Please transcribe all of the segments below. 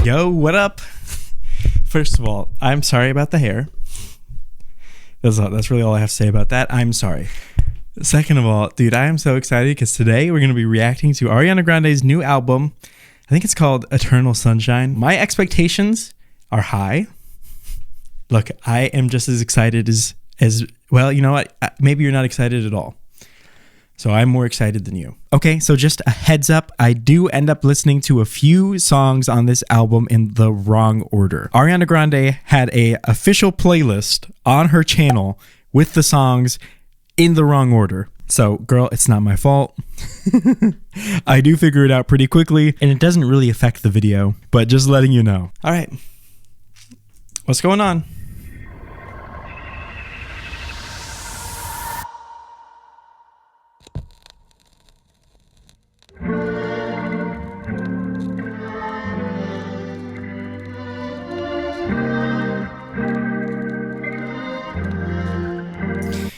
Yo, what up? First of all, I'm sorry about the hair. That's really all I have to say about that. I'm sorry. Second of all, dude, I am so excited because today we're going to be reacting to Ariana Grande's new album. I think it's called Eternal Sunshine. My expectations are high. Look, I am just as excited as well, you know what? Maybe you're not excited at all. So I'm more excited than you. Okay, so just a heads up, I do end up listening to a few songs on this album in the wrong order. Ariana Grande had a official playlist on her channel with the songs in the wrong order. So, girl, it's not my fault. I do figure it out pretty quickly, and it doesn't really affect the video, but just letting you know. All right, what's going on?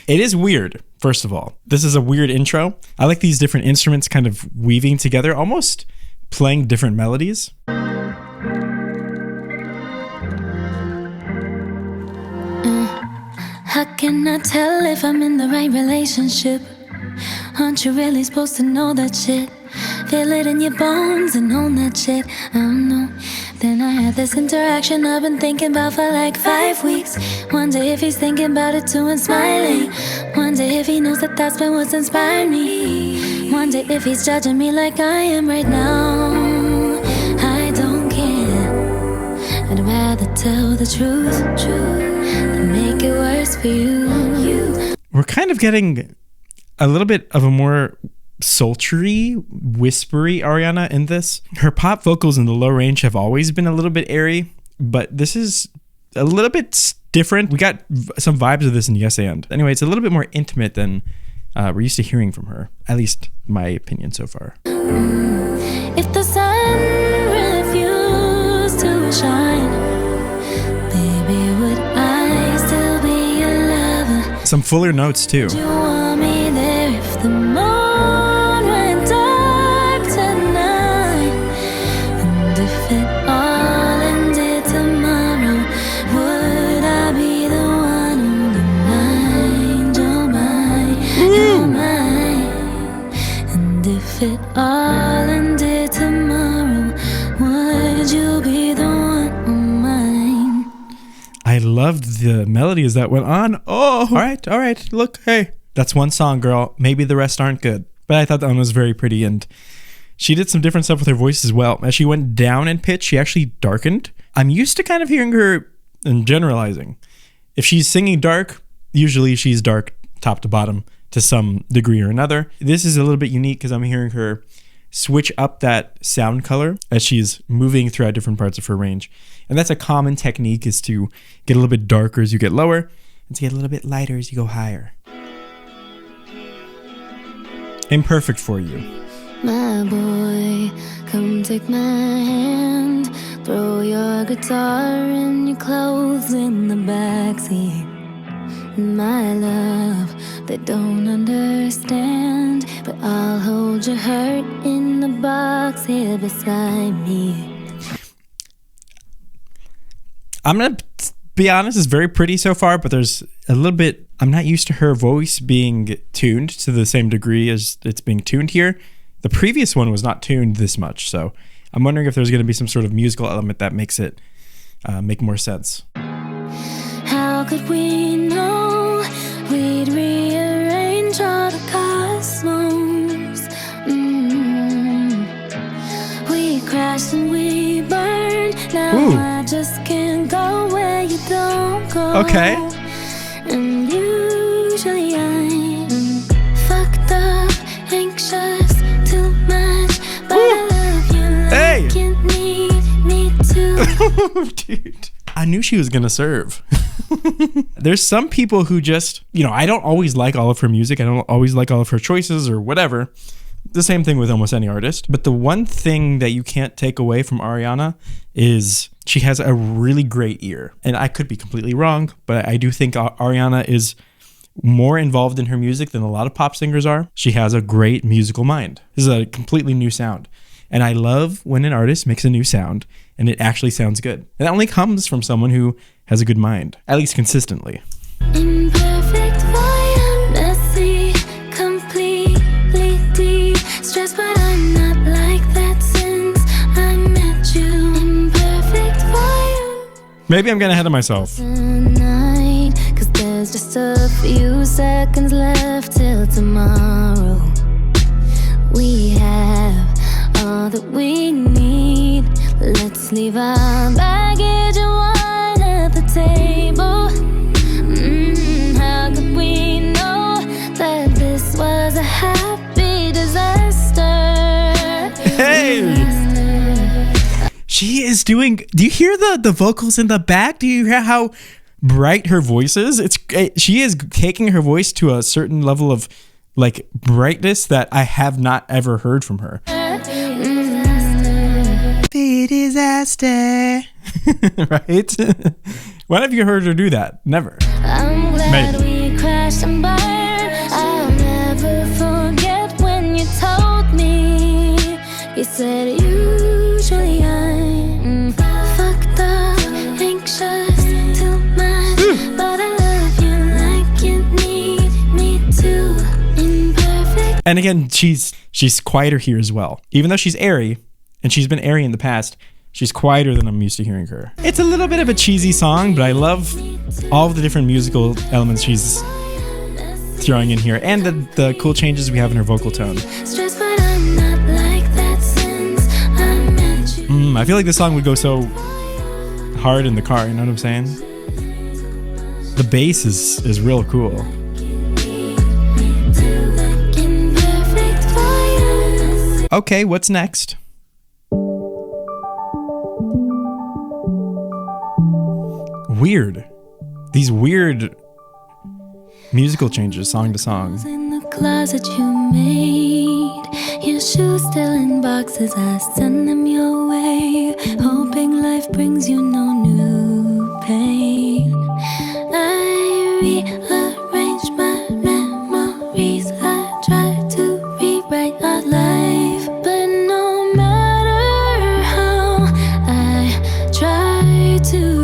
It is weird, first of all. This is a weird intro. I like these different instruments kind of weaving together, almost playing different melodies. How can I tell if I'm in the right relationship? Aren't you really supposed to know that shit? Feel it in your bones and own that shit. I don't know. Then I had this interaction I've been thinking about for like 5 weeks. Wonder if he's thinking about it too and smiling. Wonder if he knows that that's been what's inspired me. Wonder if he's judging me like I am right now. I don't care. I'd rather tell the truth than make it worse for you. We're kind of getting a little bit of a more sultry, whispery Ariana in this. Her pop vocals in the low range have always been a little bit airy, but this is a little bit different. We got some vibes of this in Yes And. Anyway, it's a little bit more intimate than we're used to hearing from her, at least my opinion so far. If the sun refused to shine, baby, would I still be your lover? Some fuller notes too. Would you want me there if the moon went dark tonight? And if it all ended tomorrow, would I be the one who don't mind, don't mind? And if it all ended tomorrow, would you be the one who mind? I loved the melodies that went on. Oh, all right. Look, hey, that's one song, girl. Maybe the rest aren't good. But I thought that one was very pretty, and she did some different stuff with her voice as well. As she went down in pitch, she actually darkened. I'm used to kind of hearing her and generalizing. If she's singing dark, usually she's dark top to bottom to some degree or another. This is a little bit unique because I'm hearing her switch up that sound color as she's moving throughout different parts of her range. And that's a common technique, is to get a little bit darker as you get lower and to get a little bit lighter as you go higher. Imperfect for you. My boy, come take my hand. Throw your guitar and your clothes in the backseat. My love, they don't understand, but I'll hold your hurt in the box here beside me. I'm going to be honest, it's very pretty so far, but there's a little bit, I'm not used to her voice being tuned to the same degree as it's being tuned here. The previous one was not tuned this much, so I'm wondering if there's going to be some sort of musical element that makes it make more sense. How could we know we'd rearrange all the cosmos? We crashed and we burned. Now Ooh. I just can't go where you don't go. Okay. And usually I'm fucked up, anxious, too much, but I love you like Hey. you need me to. Dude, I knew she was gonna serve. There's some people who just, I don't always like all of her music. I don't always like all of her choices or whatever. The same thing with almost any artist. But the one thing that you can't take away from Ariana is she has a really great ear. And I could be completely wrong, but I do think Ariana is more involved in her music than a lot of pop singers are. She has a great musical mind. This is a completely new sound. And I love when an artist makes a new sound and it actually sounds good. And that only comes from someone who has a good mind, at least consistently. Imperfect, fire, messy, completely de-stressed, but I'm not like that since I met you. Imperfect fire. Maybe I'm getting ahead of myself. Tonight, 'cause there's just a few seconds left till tomorrow. We have all that we need. Let's leave our baggage and wine at the table. How could we know that this was a happy disaster? Hey! She is doing... Do you hear the vocals in the back? Do you hear how bright her voice is? She is taking her voice to a certain level of like brightness that I have not ever heard from her. The disaster. Right? When have you heard her do that? Never. I'm glad Maybe. we crashed and burned. I'll never forget when you told me. You said usually I'm fucked up, anxious, too much, but I love you like you need me to. Imperfect. And again, she's quieter here as well. Even though she's airy, and she's been airy in the past, she's quieter than I'm used to hearing her. It's a little bit of a cheesy song, but I love all of the different musical elements she's throwing in here, and the cool changes we have in her vocal tone. Stressed, but I'm not like that since I met you. I feel like this song would go so hard in the car, you know what I'm saying? The bass is real cool. Imperfect fire. Okay, what's next? Weird. These weird musical changes, song to song. In the closet you made, your shoes still in boxes, I send them your way, hoping life brings you no new pain. I rearrange my memories, I try to rewrite our life, but no matter how I try to,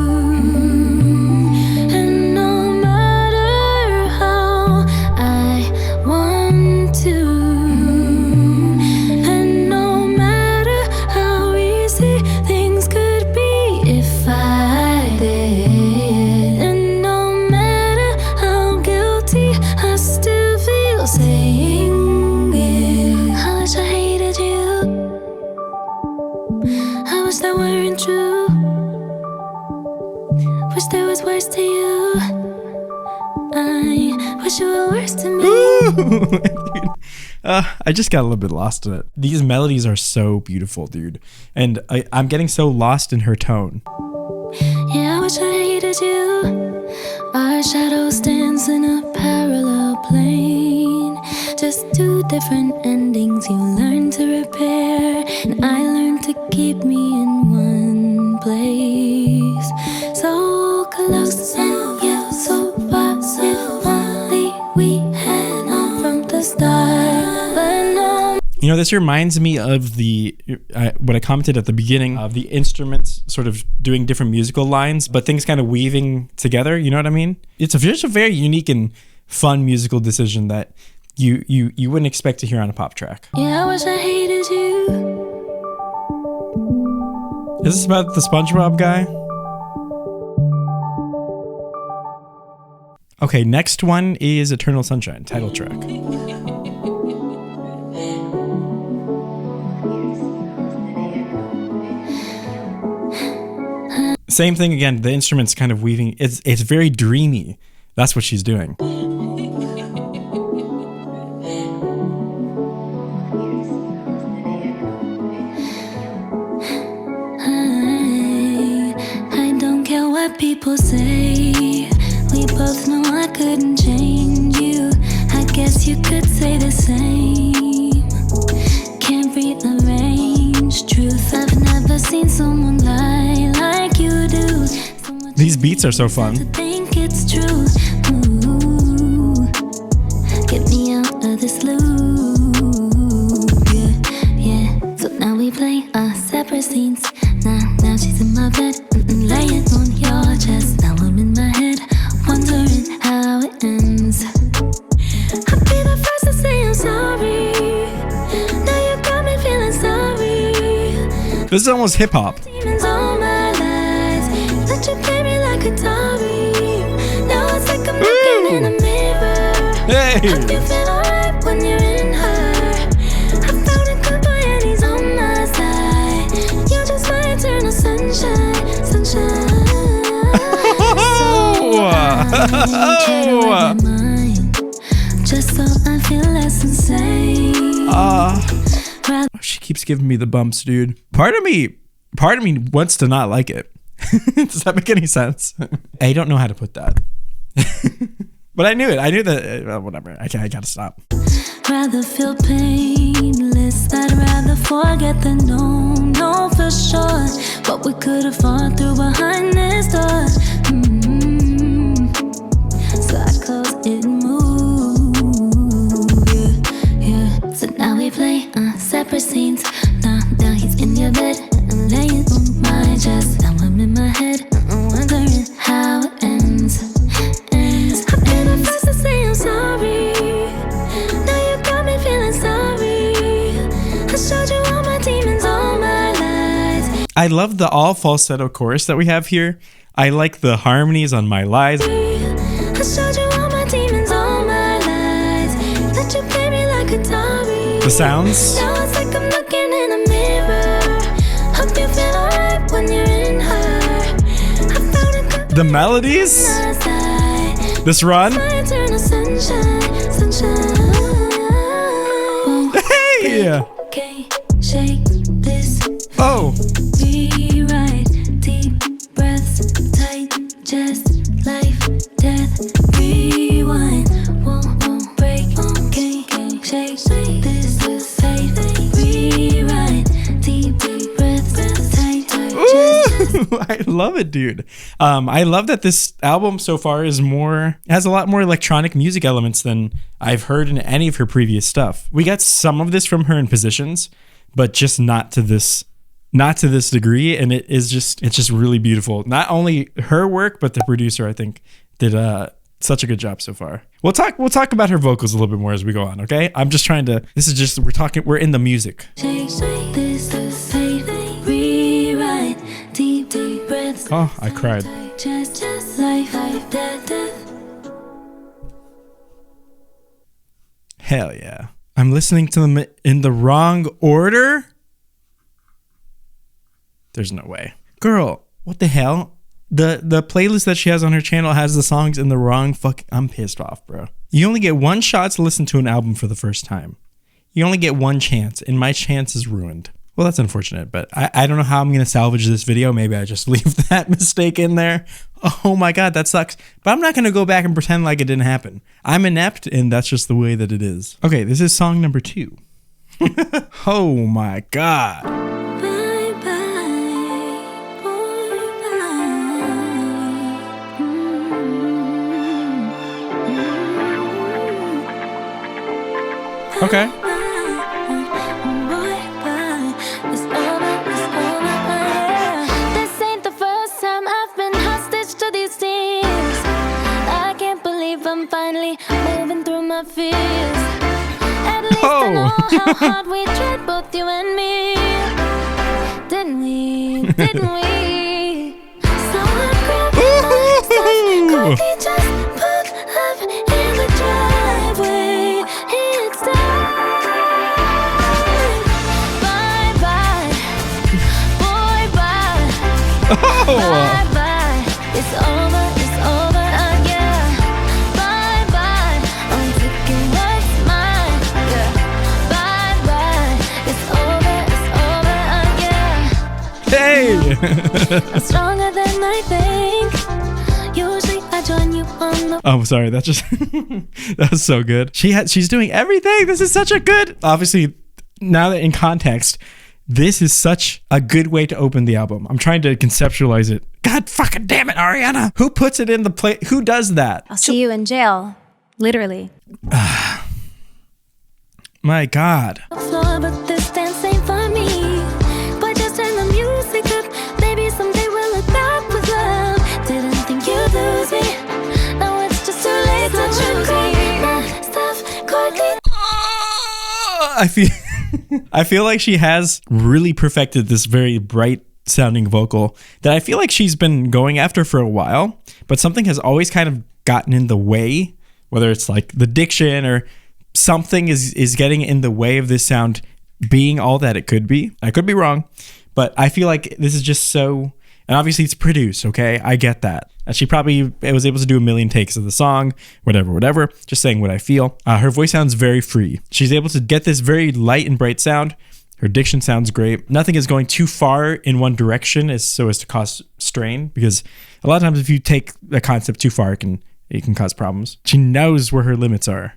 to you. I wish you were worse to me. Dude, I just got a little bit lost in it. These melodies are so beautiful, dude. And I'm getting so lost in her tone. Yeah, I wish I hated you. Our shadows dance in a parallel plane. Just two different endings you learn to repair, and I learned to keep me in one place. So close and yet so far, if only we had known from the start. But no. You know, this reminds me of what I commented at the beginning of the instruments sort of doing different musical lines, but things kind of weaving together. You know what I mean? It's just a very unique and fun musical decision that you wouldn't expect to hear on a pop track. Yeah, I wish I hated you. Is this about the SpongeBob guy? Okay, next one is Eternal Sunshine, title track. Same thing again, the instrument's kind of weaving. It's very dreamy. That's what she's doing. I don't care what people say. We both know I couldn't change you. I guess you could say the same. Can't rearrange truth. I've never seen someone lie like you do. These beats are so fun. To think it's true. Ooh, get me out of this loop. Yeah, yeah. So now we play This is almost hip hop. Demons all my lies. Let you play me like a Atari. Now it's like I'm looking in a mirror. Hey. Hope you feel alright when you're in her. I found a good boy and he's on my side. You're just my eternal sunshine, sunshine. Just so I feel less insane. She keeps giving me the bumps, dude. Part of me wants to not like it. Does that make any sense? I don't know how to put that. But I knew it. I knew that. Whatever. I gotta stop. Rather feel painless. I'd rather forget than know for sure what we could have fought through behind this door. So I close it and move. Yeah. So now we play separate scenes. Now he's in your bed. I'm laying on my chest. Now I'm in my head. Wondering how it ends. I'm in a place to say I'm sorry. Now you got me feeling sorry. I showed you all my demons, all my lies. I love the all falsetto chorus that we have here. I like the harmonies on My Lies. I showed you all my demons, all my lies. Let you play me like a Atari. The sounds. Now it's like I'm looking in a mirror. Hope you feel alright when you're in her. I found a good The melodies. This run. my eternal sunshine, sunshine. Hey. Okay, shake this. Oh. Rewrite, deep breaths, tight chest, life, death, rewind, won't break. Okay, shake this, faith, rewrite, deep breaths, tight chest. I love it, dude. I love that this album so far has a lot more electronic music elements than I've heard in any of her previous stuff. We got some of this from her in Positions, but just not to this degree. And it's just really beautiful. Not only her work, but the producer, I think, did such a good job so far. We'll talk about her vocals a little bit more as we go on. Okay. I'm just trying to, we're in the music. Shake this, faith, rewrite, deep breaths. Oh, I cried. Just life, death. Hell yeah. I'm listening to them in the wrong order. There's no way. Girl, what the hell? The playlist that she has on her channel has the songs in the wrong I'm pissed off, bro. You only get one shot to listen to an album for the first time. You only get one chance, and my chance is ruined. Well, that's unfortunate, but I don't know how I'm going to salvage this video. Maybe I just leave that mistake in there. Oh my God, that sucks. But I'm not going to go back and pretend like it didn't happen. I'm inept, and that's just the way that it is. Okay, this is song number 2. Oh my God. Bye bye, boy, bye. Okay. This ain't the first time I've been hostage to these tears. I can't believe I'm finally moving through my fears. At least I know how hard we tried, both you and me. Didn't we? So I grabbed my stuff, quickly just pulled up in the driveway. It's time. Bye bye, boy, bye. Bye bye, it's over, yeah. Bye bye, I'm taking what's mine, yeah. Bye bye, it's over, yeah. Hey. I'm stronger than I think. Usually I join you on the. Oh, sorry. That was so good. She's doing everything. This is such a good. Obviously, now that in context, this is such a good way to open the album. I'm trying to conceptualize it. God fucking damn it, Ariana. Who puts it in the play? Who does that? I'll see you in jail. Literally. My God. floor, but this dance ain't for me. But just turn the music up. Maybe someday we'll look back with love. Didn't think you'd lose me. Now it's just too late to choose me. Stuff quickly. I feel I feel like she has really perfected this very bright sounding vocal that I feel like she's been going after for a while, but something has always kind of gotten in the way, whether it's like the diction or something is getting in the way of this sound being all that it could be. I could be wrong, but I feel like this is just so, and obviously it's produced, okay? I get that. And she probably was able to do a million takes of the song, whatever, just saying what I feel. Her voice sounds very free. She's able to get this very light and bright sound. Her diction sounds great. Nothing is going too far in one direction so as to cause strain, because a lot of times if you take a concept too far, it can cause problems. She knows where her limits are.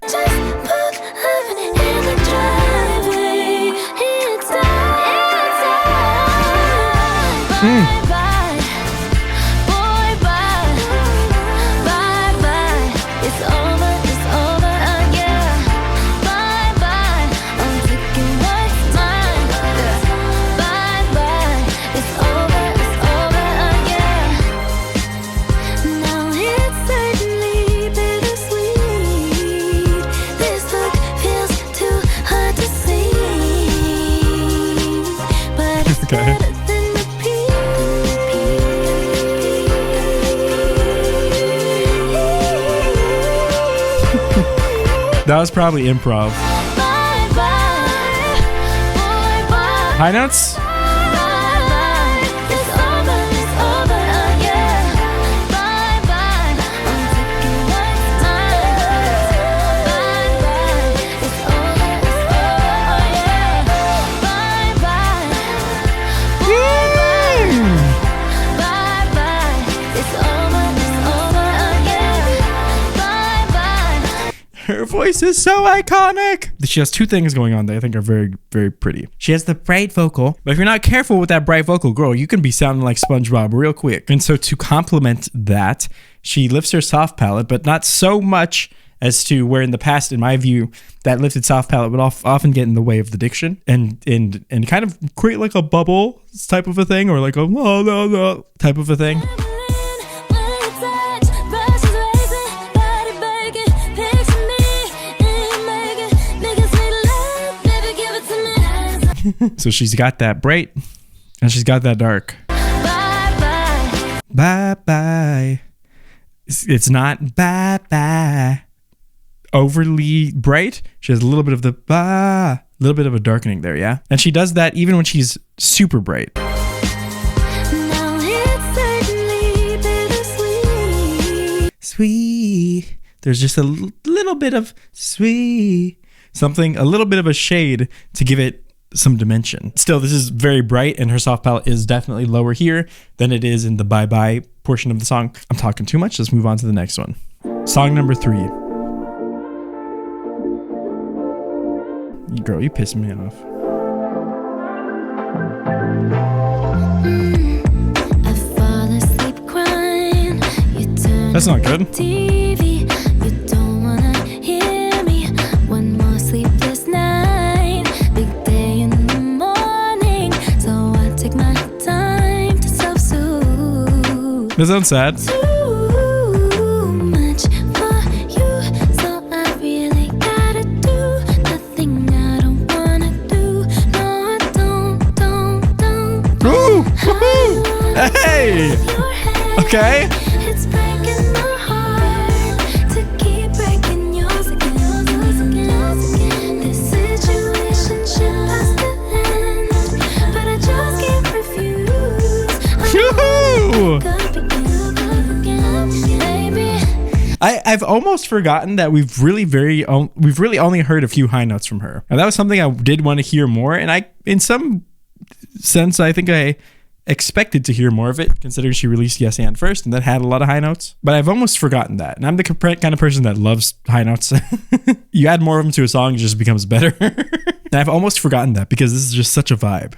Okay. That was probably improv. High notes? Her voice is so iconic. She has two things going on that I think are very, very pretty. She has the bright vocal, but if you're not careful with that bright vocal, girl, you can be sounding like SpongeBob real quick. And so to complement that, she lifts her soft palate, but not so much as to where in the past, in my view, that lifted soft palate would often get in the way of the diction and kind of create like a bubble type of a thing, or like a la, la, la type of a thing. So she's got that bright and she's got that dark. Bye bye. It's not bye bye overly bright. She has a little bit of the a little bit of a darkening there, yeah? And she does that even when she's super bright. Sweet. There's just a little bit of sweet something, a little bit of a shade to give it some dimension. Still, this is very bright, and her soft palate is definitely lower here than it is in the bye bye portion of the song. I'm talking too much. Let's move on to the next one. Song number 3. Girl, you pissing me off. I fall asleep crying. You turn That's not good. TV. You don't wanna hear me. One more sleepless night. Big day in the morning. So I take my time to self-soothe. That sounds sad. Too much for you. So I really gotta do nothing I don't wanna do. No, I don't. Ooh! Woohoo! Hey! Okay. It's breaking my heart to keep breaking yours again. This situation should has to end, but I just can't refuse. Yoo-hoo! Baby. I've almost forgotten that we've really only heard a few high notes from her. And that was something I did want to hear more, and I, in some sense, I think I expected to hear more of it, considering she released Yes and first, and that had a lot of high notes. But I've almost forgotten that, and I'm the kind of person that loves high notes. You add more of them to a song, it just becomes better. And I've almost forgotten that because this is just such a vibe.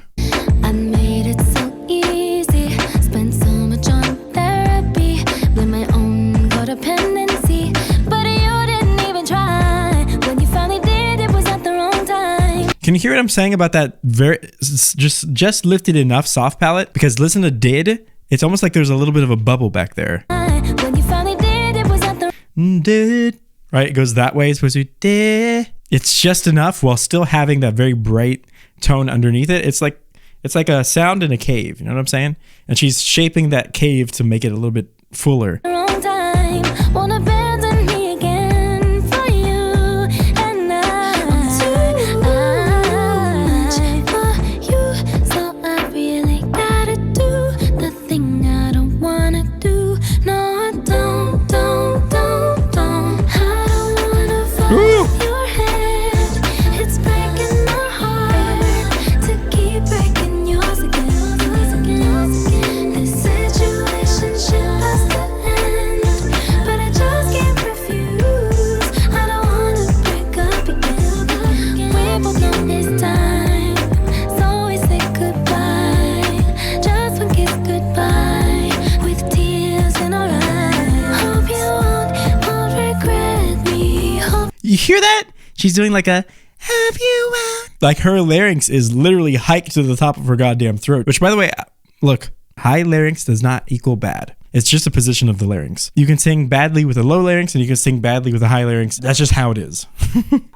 I made it so easy. Spent so much on therapy. Blame my own codependency. But you didn't even try. When you finally did, it was at the wrong time. Can you hear what I'm saying about that just lifted enough soft palate? Because listen to did, it's almost like there's a little bit of a bubble back there. When you finally did, it was at the Did, right? It goes that way. It's supposed to be did. It's just enough while still having that very bright tone underneath it. It's like a sound in a cave. You know what I'm saying? And she's shaping that cave to make it a little bit fuller. Wrong time, won't abandon me again for you, and I'm too much for you, so I really gotta do the thing I don't wanna do. No, I don't. I don't wanna follow your hand. It's breaking my heart to keep breaking yours again. This situation should has to end, but I just can't refuse. I don't wanna break up again. We both know it's time, so we say goodbye. Just one kiss goodbye with tears in our eyes. Hope you won't regret me. You hear that? She's doing like a have you like her larynx is literally hiked to the top of her goddamn throat. Which, by the way, look, high larynx does not equal bad. It's just a position of the larynx. You can sing badly with a low larynx and you can sing badly with a high larynx. That's just how it is.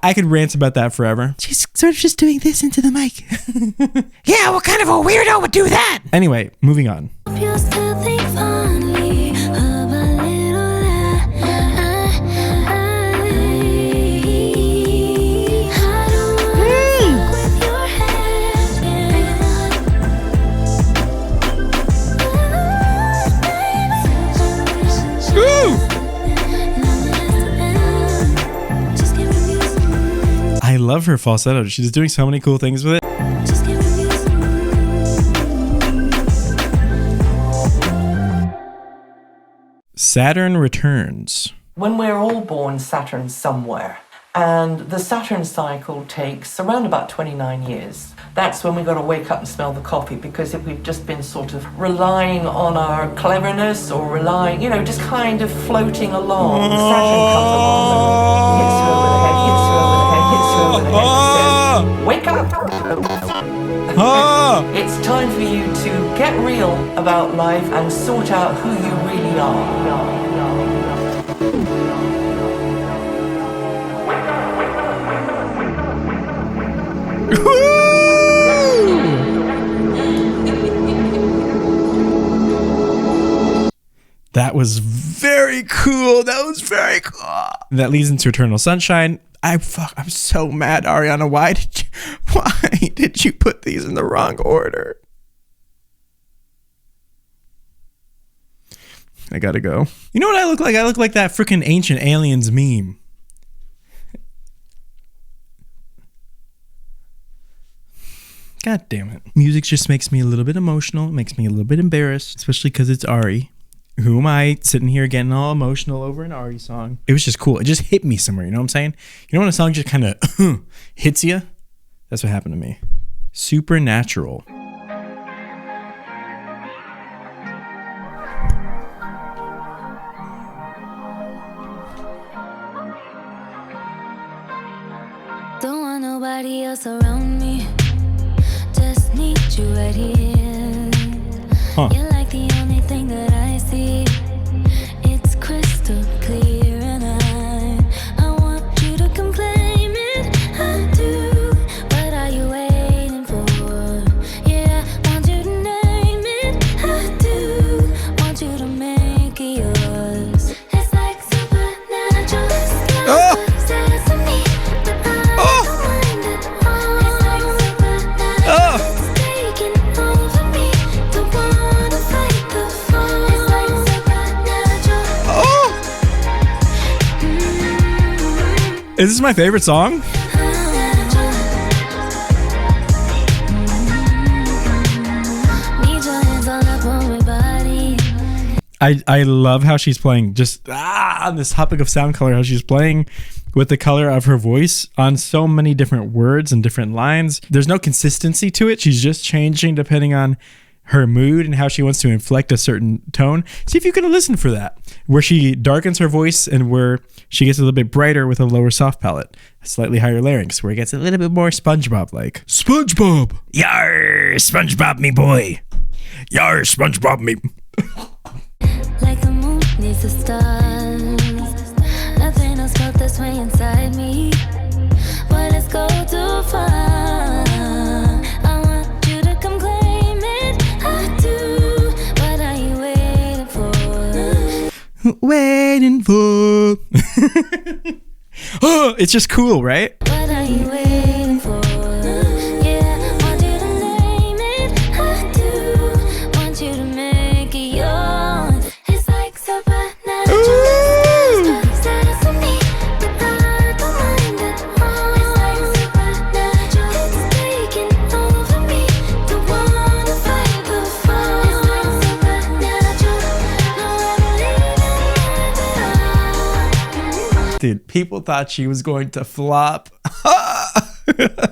I could rant about that forever. She's sort of just doing this into the mic. Yeah, what kind of a weirdo would do that? Anyway, moving on. Hope you still think fondly of a little lie. I don't wanna fuck with your head. Just give me some. I love her falsetto. She's doing so many cool things with it. Just give me some. Saturn Returns. When we're all born, Saturn's somewhere. And the Saturn cycle takes around about 29 years. That's when we've got to wake up and smell the coffee, because if we've just been sort of relying on our cleverness or relying, just kind of floating along, Saturn comes along and hits her over the head, hits her over the head, hits her over the head and says, wake up! It's time for you to get real about life and sort out who you really are. That was very cool. That leads into Eternal Sunshine. I'm so mad, Ariana. Why did you put these in the wrong order? I gotta go. You know what I look like? I look like that freaking Ancient Aliens meme. God damn it. Music just makes me a little bit emotional. It makes me a little bit embarrassed, especially because it's Ari. Who am I sitting here getting all emotional over an Ari song? It was just cool. It just hit me somewhere. You know what I'm saying? You know when a song just kind of hits you? That's what happened to me. Supernatural. Don't want nobody else around me. Just need you right here. Huh. You're like the only thing that I see. It's crystal clear, and I want you to come claim it. I do. What are you waiting for? Yeah, want you to name it. I do. Want you to make it yours. It's like supernatural. Oh! Sesame, but I don't mind at all. It's like supernatural. Oh! It's taking over me. Don't wanna fight the fall. It's like supernatural. Oh! Is this my favorite song? Need your hands all up on my body. I love how she's playing just on this topic of sound color, how she's playing with the color of her voice on so many different words and different lines. There's no consistency to it. She's just changing depending on her mood and how she wants to inflect a certain tone. See if you can listen for that, where she darkens her voice and where she gets a little bit brighter with a lower soft palate, a slightly higher larynx, where it gets a little bit more SpongeBob-like. SpongeBob! Yar, SpongeBob me boy! Yar, SpongeBob me... Like the moon needs the stars. Nothing else felt this way inside me. But far. I want you to come claim it. I do. What are you waiting for? Waiting for. Oh, it's just cool, right? What are you waiting for? Yeah, want you to name it. I do. Want you to make it yours. It's like supernatural. Status of me, but I don't mind at all. It's like supernatural. It's taking over me. Don't wanna fight the fall. It's like supernatural. No, I believe in it. Dude, people thought she was going to flop.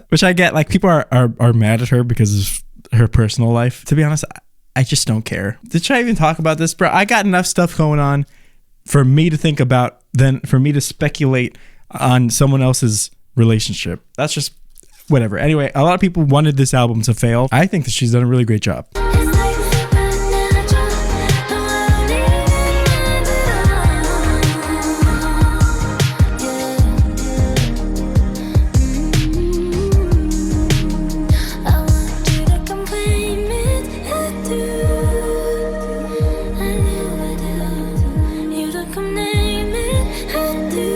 Which I get, like, people are mad at her because of her personal life. To be honest, I just don't care. Should I even talk about this, bro? I got enough stuff going on for me to think about than for me to speculate on someone else's relationship. That's just whatever. Anyway, a lot of people wanted this album to fail. I think that she's done a really great job. It's like supernatural. No, I believe in it at all. I want you to come claim it. I do. I do. You to come name it. I do.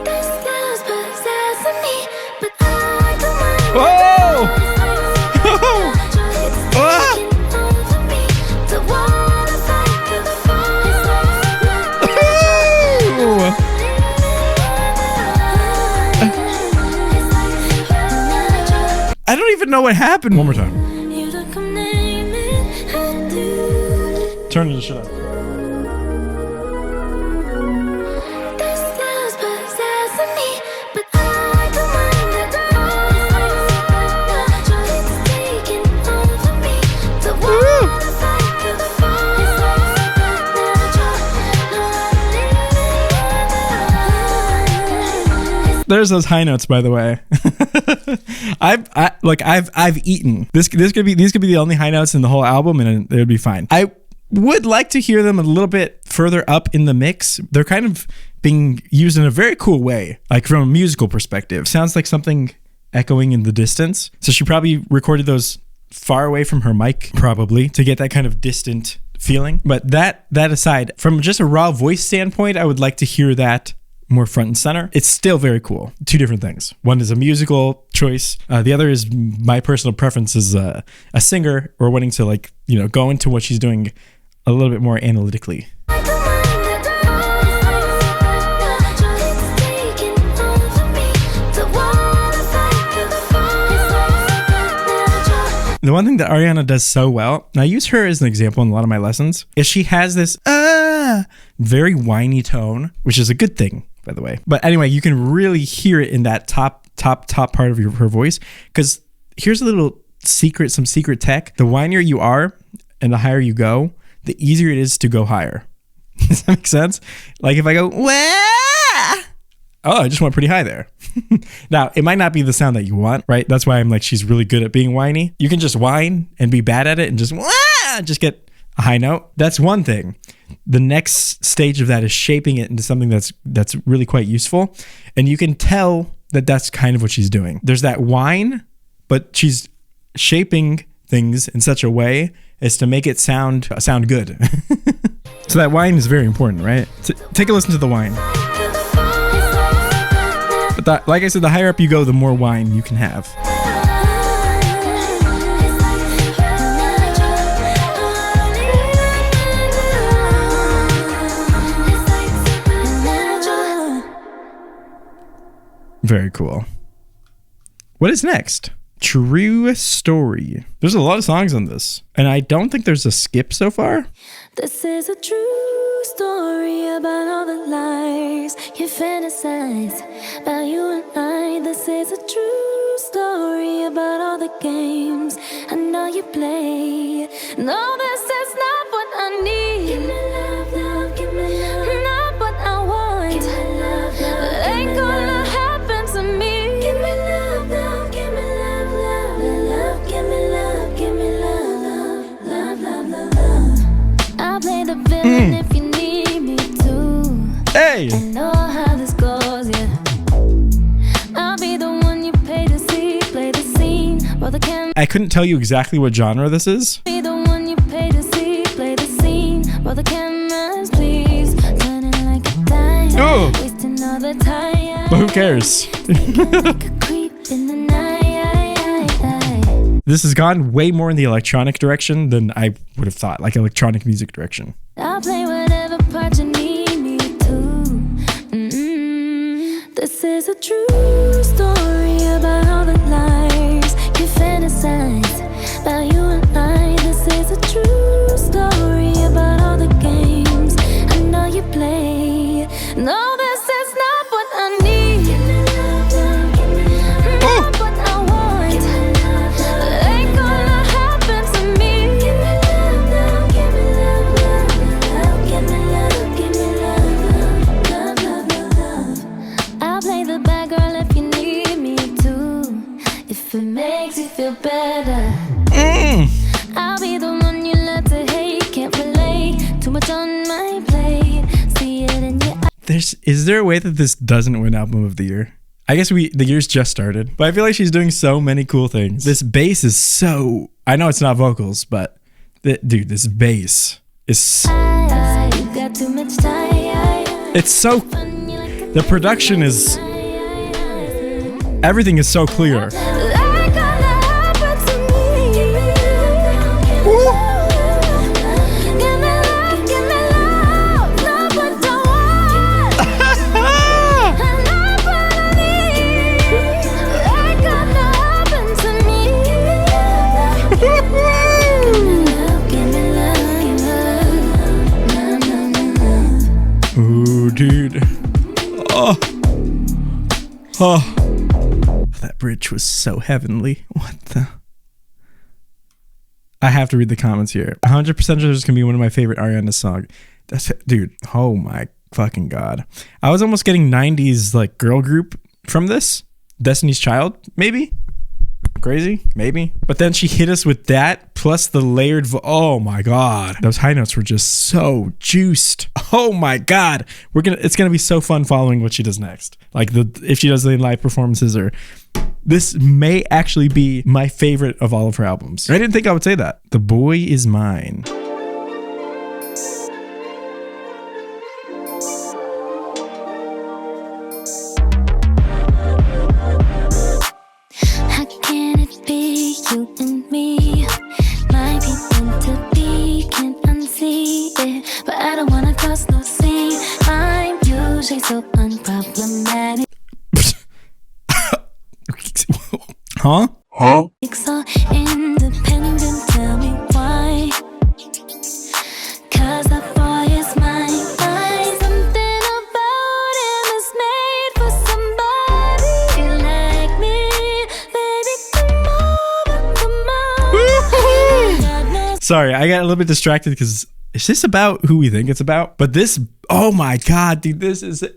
This girl's possessing me, but I don't mind. Whoa! I don't even know what happened. One more time. Turn the shit up. There's those high notes, by the way. I've eaten. These could be the only high notes in the whole album, and it would be fine. I would like to hear them a little bit further up in the mix. They're kind of being used in a very cool way, like from a musical perspective. Sounds like something echoing in the distance. So she probably recorded those far away from her mic, probably, to get that kind of distant feeling. But that aside, from just a raw voice standpoint, I would like to hear that more front and center. It's still very cool. Two different things. One is a musical choice. The other is my personal preference as a singer, or wanting to, like, go into what she's doing a little bit more analytically. The one thing that Ariana does so well, and I use her as an example in a lot of my lessons, is she has this very whiny tone, which is a good thing, by the way. But anyway, you can really hear it in that top part of her voice, because here's a little secret, some secret tech. The whinier you are and the higher you go, the easier it is to go higher. Does that make sense? Like if I go, wah! Oh, I just went pretty high there. Now, it might not be the sound that you want, right? That's why I'm like, she's really good at being whiny. You can just whine and be bad at it and just, wah! Just get a high note. That's one thing. The next stage of that is shaping it into something that's really quite useful. And you can tell that that's kind of what she's doing. There's that whine, but she's shaping things in such a way as to make it sound good. So that whine is very important, right? Take a listen to the whine. But like I said, the higher up you go, the more whine you can have. Very cool. What is next? True Story. There's a lot of songs on this, and I don't think there's a skip so far. This is a true story about all the lies you fantasize about you and I. This is a true story about all the games I know you play. No, this is not what I need. Give me love, love, give me love. Not what I want. Give me love, love, but ain't gonna happen to me. Give me love, love, give me love, love, love. Give me love, give me love, love, love, love, love. I'll play the villain if you need me to. Hey! I know how I couldn't tell you exactly what genre this is. Be the one you pay to see, play the scene, roll the cameras, please. Turning like a dime, Oh. wasting all the time. But who cares? Like a creep in the night. This has gone way more in the electronic direction than I would have thought, like electronic music direction. I'll play whatever part you need me to. This is a true story about all the lies you fantasize about you and I. This is a true story about all the games I know you play. No, this is not what I need. Not what I want. Ain't gonna happen to me. Give me love now, give me love, give me love, give me love, love. I'll play the bad girl if you need me to. If it makes you feel better, I'll be the one you love to hate. Can't relate, too much on my plate. See it in your eyes. Is there a way that this doesn't win album of the year? I guess the year's just started, but I feel like she's doing so many cool things. This bass is so, I know it's not vocals, but dude, this bass is, You got too much time. it's so, the production is, everything is so clear. Like gonna happen to me. Give me love, give me love, not what I want, and not what I need. Like gonna happen to me. Give me love, give me love, Ooh, dude. Oh. That bridge was so heavenly. What the? I have to read the comments here. 100% sure this is going to be one of my favorite Ariana songs. That's it, dude. Oh my fucking God. I was almost getting 90s like girl group from this. Destiny's Child, maybe? Crazy? Maybe. But then she hit us with that plus the layered oh my God. Those high notes were just so juiced. Oh my God. It's gonna be so fun following what she does next. Like if she does the live performances, or this may actually be my favorite of all of her albums. I didn't think I would say that. The Boy Is Mine. how can it be you and me? Might be meant to be, can't unsee it, but I don't wanna cross no scene. I'm usually so unproblematic. Huh? So independent, tell me why. Cause that boy is mine. Something about him is made for somebody like me. Baby, come on. God knows. Sorry, I got a little bit distracted because is this about who we think it's about? But this, oh my God, dude, this is... the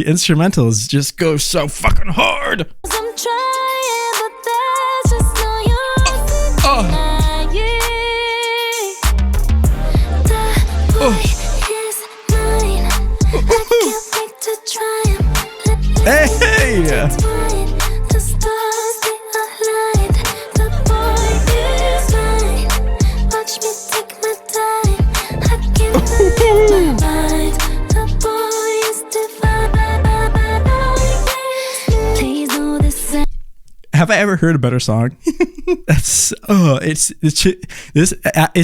instrumentals just go so fucking hard. I'm trying, but there's just no use in denying. The boy is mine. I can't wait to try him. Hey! The stars, they aligned. The boy is mine. Watch me take my time. I can't believe my mind. The boy is divine. Please know this. Have I ever heard a better song? That's it's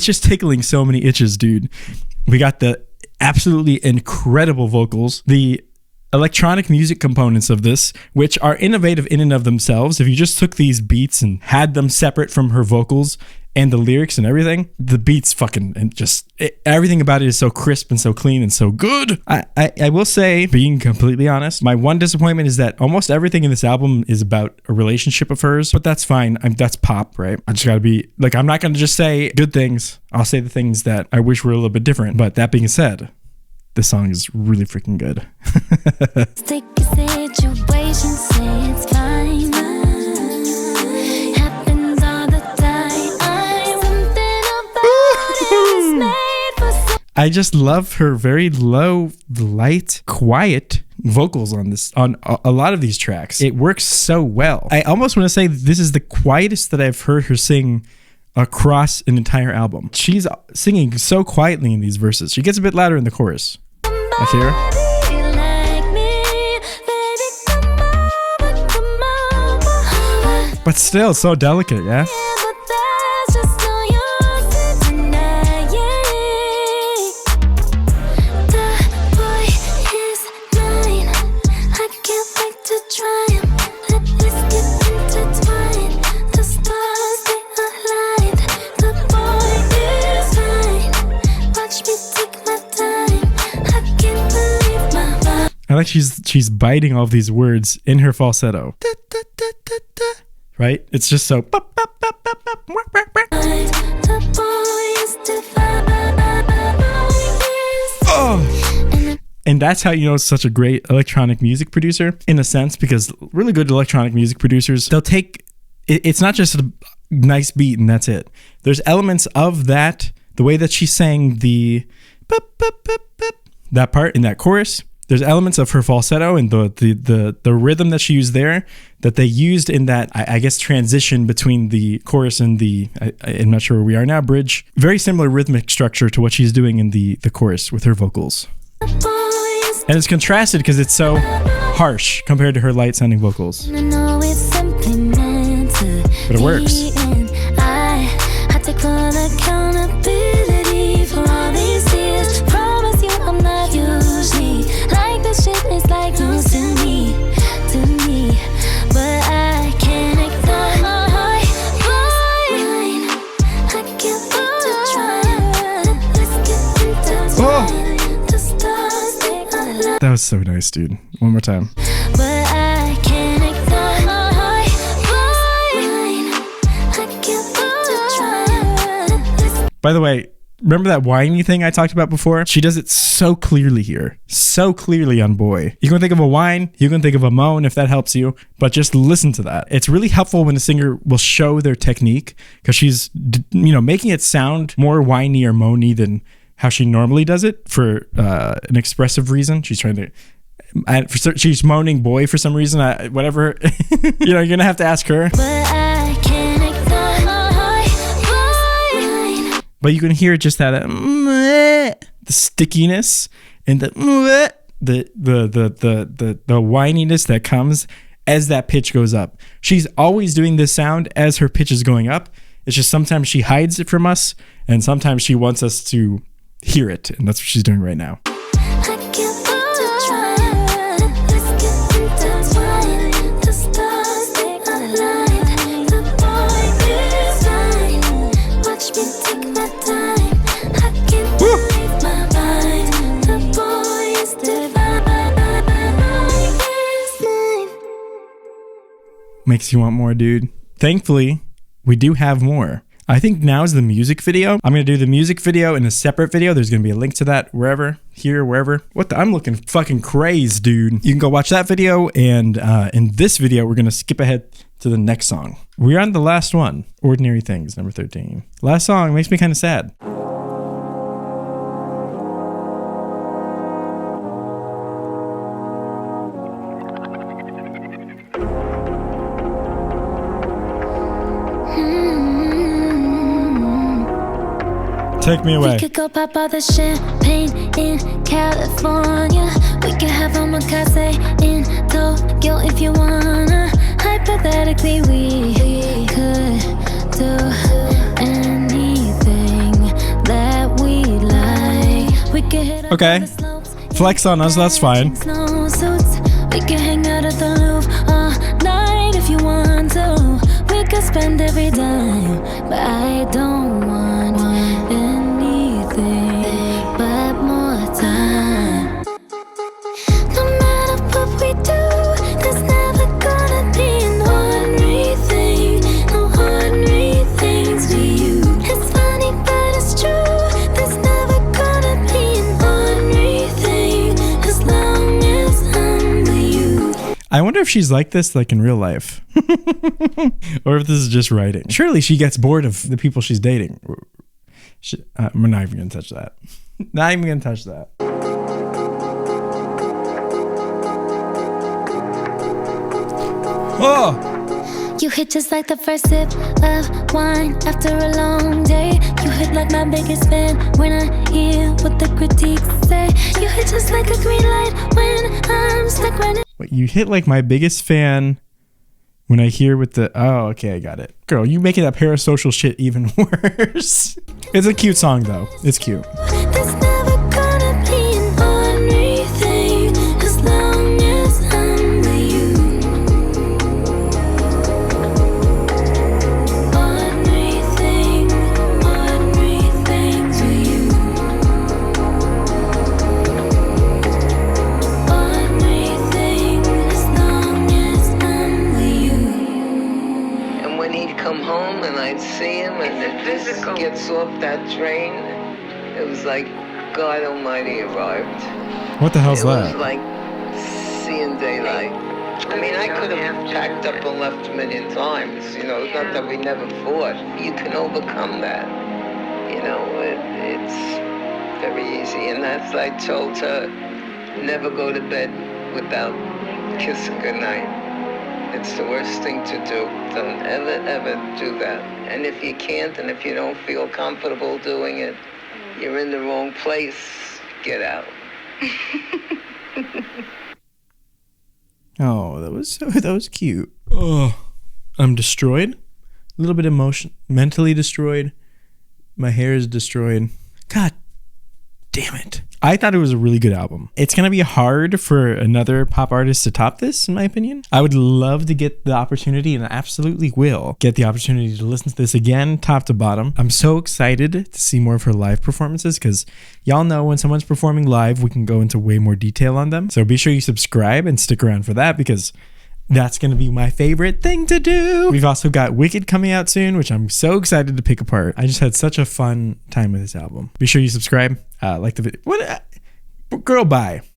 just tickling so many itches, dude. We got the absolutely incredible vocals, the electronic music components of this, which are innovative in and of themselves. If you just took these beats and had them separate from her vocals and the lyrics and everything, the beats fucking, and just everything about it is so crisp and so clean and so good. I will say, being completely honest, my one disappointment is that almost everything in this album is about a relationship of hers, but that's fine. That's pop, right? I just gotta be like, I'm not gonna just say good things. I'll say the things that I wish were a little bit different. But that being said, this song is really freaking good. Take a situation, say it's fine. Happens all the time. Something about it is made for some. I just love her very low, light, quiet vocals on this, on a lot of these tracks. It works so well. I almost want to say this is the quietest that I've heard her sing across an entire album. She's singing so quietly in these verses. She gets a bit louder in the chorus. Like here. But still so delicate, yeah? I like she's biting all of these words in her falsetto. Right? It's just so. Oh. And that's how you know it's such a great electronic music producer, in a sense, because really good electronic music producers, they'll take, it's not just a nice beat and that's it. There's elements of that, the way that she sang that part in that chorus. There's elements of her falsetto and the rhythm that she used there that they used in that, I guess, transition between the chorus and the, I'm not sure where we are now, bridge. Very similar rhythmic structure to what she's doing in the chorus with her vocals. And it's contrasted because it's so harsh compared to her light sounding vocals. But it works. It's like news to me, but I can't ignore my heart. I can't wait to try. Let's get intertwined. The stars they align. That was so nice, dude. One more time. But I can't ignore my heart. I can't wait to try. By the way, remember that whiny thing I talked about before? She does it so clearly here. So clearly on Boy. You can think of a whine, you can think of a moan if that helps you, but just listen to that. It's really helpful when a singer will show their technique because she's, making it sound more whiny or moany than how she normally does it for an expressive reason. She's trying to, she's moaning Boy for some reason, whatever. You're going to have to ask her. But I can't ignore my heart. But you can hear just that the stickiness and the whininess that comes as that pitch goes up. She's always doing this sound as her pitch is going up. It's just sometimes she hides it from us, and sometimes she wants us to hear it, and that's what she's doing right now. Makes you want more, dude. Thankfully, we do have more. I think now is the music video. I'm going to do the music video in a separate video. There's going to be a link to that wherever, here, wherever. I'm looking fucking crazed, dude. You can go watch that video. And in this video, we're going to skip ahead to the next song. We're on the last one. Ordinary Things, number 13. Last song makes me kind of sad. Take me away. We could go pop all the champagne in California. We could have omakase in Tokyo if you wanna. Hypothetically, we could do anything that we like. We could hit up Okay. all the slopes. Flex on us, that's fine. Snowsuits. We could hang out at the Louvre all night if you want to. We could spend every dime, but I don't want anything but more time. No matter what we do, there's never gonna be an ordinary thing. No ordinary things for you. It's funny, but it's true. There's never gonna be an ordinary thing as long as I'm with you. I wonder if she's like this, like in real life. Or if this is just writing. Surely she gets bored of the people she's dating. We're not even going to touch that. Not even going to touch that. Oh, You hit just like the first sip of wine after a long day. You hit like my biggest fan when I hear what the critiques say. You hit just like a green light when I'm stuck running. wait, you hit like my biggest fan when I hear with the, oh, okay, I got it. Girl, you making that parasocial shit even worse. It's a cute song though. It's cute. There's never gonna be an ordinary thing as long as I'm with you. Ordinary things with you. Ordinary thing as long as I'm with you. And when he'd come home and I'd see him and if this gets off that train, it was like God Almighty arrived. What the hell's It was that? like seeing daylight. I mean, I could have packed up and left a million times. You know, it's not that we never fought. You can overcome that. You know, it's very easy. And as I told her, never go to bed without kissing goodnight. It's the worst thing to do. Don't ever, ever do that. And if you can't, and if you don't feel comfortable doing it, you're in the wrong place. Get out. Oh, that was cute. Oh, I'm destroyed. A little bit mentally destroyed. My hair is destroyed. God damn it. I thought it was a really good album. It's going to be hard for another pop artist to top this, in my opinion. I would love to get the opportunity, and I absolutely will get the opportunity to listen to this again, top to bottom. I'm so excited to see more of her live performances because y'all know when someone's performing live, we can go into way more detail on them. So be sure you subscribe and stick around for that because that's going to be my favorite thing to do. We've also got Wicked coming out soon, which I'm so excited to pick apart. I just had such a fun time with this album. Be sure you subscribe, like the video. What? Girl, bye.